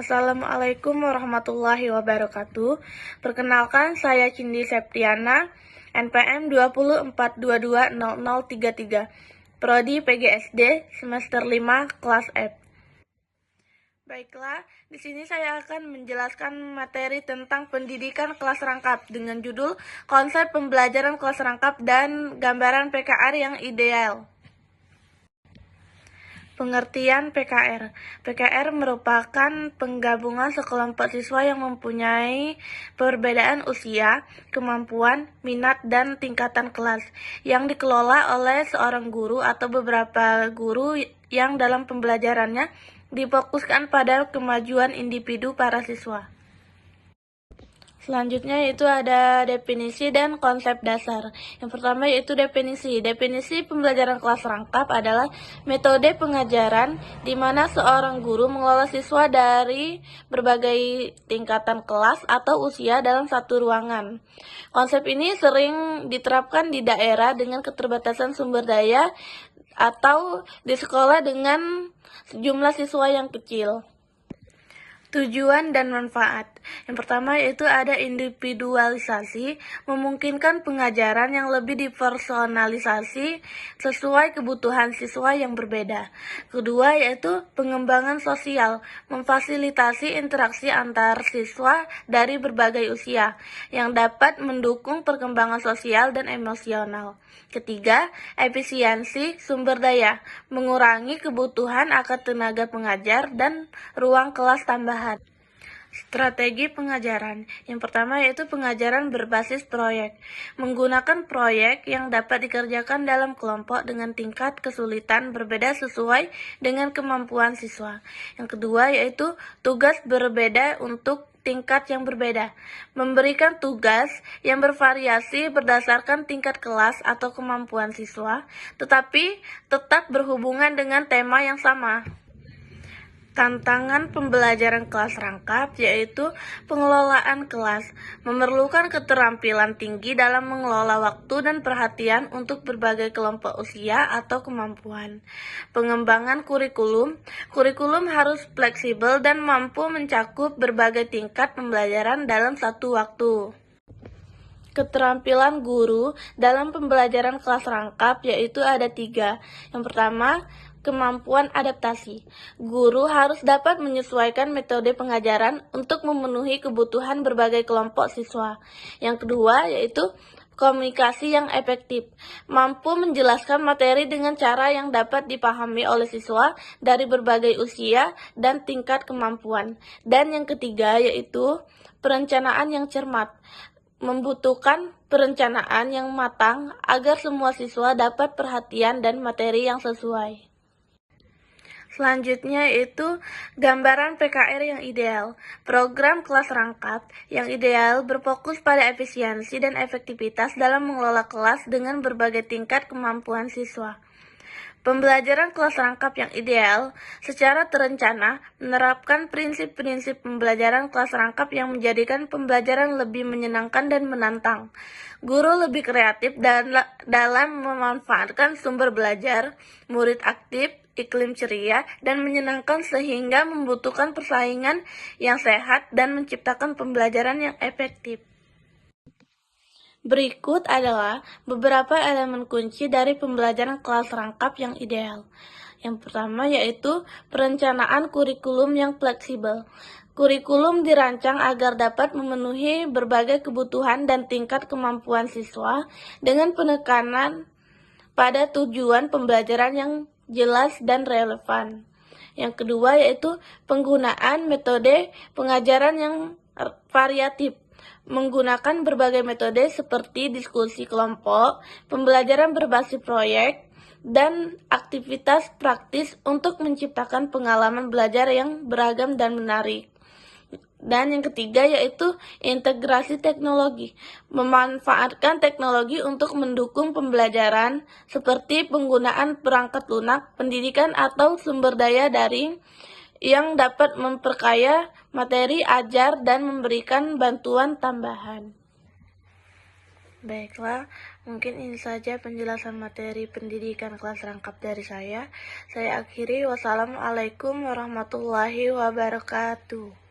Assalamualaikum warahmatullahi wabarakatuh. Perkenalkan, saya Cindy Septiana, NPM 2042200033, Prodi PGSD semester 5 kelas F. Baiklah, di sini saya akan menjelaskan materi tentang pendidikan kelas rangkap dengan judul Konsep Pembelajaran Kelas Rangkap dan Gambaran PKR yang Ideal. Pengertian PKR. PKR merupakan penggabungan sekelompok siswa yang mempunyai perbedaan usia, kemampuan, minat, dan tingkatan kelas yang dikelola oleh seorang guru atau beberapa guru yang dalam pembelajarannya difokuskan pada kemajuan individu para siswa. Selanjutnya yaitu ada definisi dan konsep dasar. Yang pertama yaitu definisi. Definisi pembelajaran kelas rangkap adalah metode pengajaran di mana seorang guru mengelola siswa dari berbagai tingkatan kelas atau usia dalam satu ruangan. Konsep ini sering diterapkan di daerah dengan keterbatasan sumber daya atau di sekolah dengan jumlah siswa yang kecil. Tujuan dan manfaat. Yang pertama yaitu ada individualisasi, memungkinkan pengajaran yang lebih dipersonalisasi sesuai kebutuhan siswa yang berbeda. Kedua yaitu pengembangan sosial, memfasilitasi interaksi antar siswa dari berbagai usia yang dapat mendukung perkembangan sosial dan emosional. Ketiga, efisiensi sumber daya, mengurangi kebutuhan akan tenaga pengajar dan ruang kelas tambahan. Strategi pengajaran. Yang pertama yaitu pengajaran berbasis proyek. Menggunakan proyek yang dapat dikerjakan dalam kelompok dengan tingkat kesulitan berbeda sesuai dengan kemampuan siswa. Yang kedua yaitu tugas berbeda untuk tingkat yang berbeda. Memberikan tugas yang bervariasi berdasarkan tingkat kelas atau kemampuan siswa, tetapi tetap berhubungan dengan tema yang sama. Tantangan pembelajaran kelas rangkap yaitu pengelolaan kelas, memerlukan keterampilan tinggi dalam mengelola waktu dan perhatian untuk berbagai kelompok usia atau kemampuan. Pengembangan kurikulum. Kurikulum harus fleksibel dan mampu mencakup berbagai tingkat pembelajaran dalam satu waktu. Keterampilan guru dalam pembelajaran kelas rangkap yaitu ada 3. Yang pertama, kemampuan adaptasi. Guru harus dapat menyesuaikan metode pengajaran untuk memenuhi kebutuhan berbagai kelompok siswa. Yang kedua yaitu komunikasi yang efektif, mampu menjelaskan materi dengan cara yang dapat dipahami oleh siswa dari berbagai usia dan tingkat kemampuan. Dan yang ketiga yaitu perencanaan yang cermat, membutuhkan perencanaan yang matang agar semua siswa dapat perhatian dan materi yang sesuai. Selanjutnya yaitu gambaran PKR yang ideal. Program kelas rangkap yang ideal berfokus pada efisiensi dan efektivitas dalam mengelola kelas dengan berbagai tingkat kemampuan siswa. Pembelajaran kelas rangkap yang ideal secara terencana menerapkan prinsip-prinsip pembelajaran kelas rangkap yang menjadikan pembelajaran lebih menyenangkan dan menantang. Guru lebih kreatif dalam memanfaatkan sumber belajar, murid aktif, iklim ceria, dan menyenangkan sehingga membutuhkan persaingan yang sehat dan menciptakan pembelajaran yang efektif. Berikut adalah beberapa elemen kunci dari pembelajaran kelas rangkap yang ideal. Yang pertama yaitu perencanaan kurikulum yang fleksibel. Kurikulum dirancang agar dapat memenuhi berbagai kebutuhan dan tingkat kemampuan siswa dengan penekanan pada tujuan pembelajaran yang jelas dan relevan. Yang kedua yaitu penggunaan metode pengajaran yang variatif, menggunakan berbagai metode seperti diskusi kelompok, pembelajaran berbasis proyek, dan aktivitas praktis untuk menciptakan pengalaman belajar yang beragam dan menarik. Dan yang ketiga yaitu integrasi teknologi, memanfaatkan teknologi untuk mendukung pembelajaran seperti penggunaan perangkat lunak, pendidikan atau sumber daya daring yang dapat memperkaya materi ajar dan memberikan bantuan tambahan. Baiklah, mungkin ini saja penjelasan materi pendidikan kelas rangkap dari saya. Saya akhiri, wassalamualaikum warahmatullahi wabarakatuh.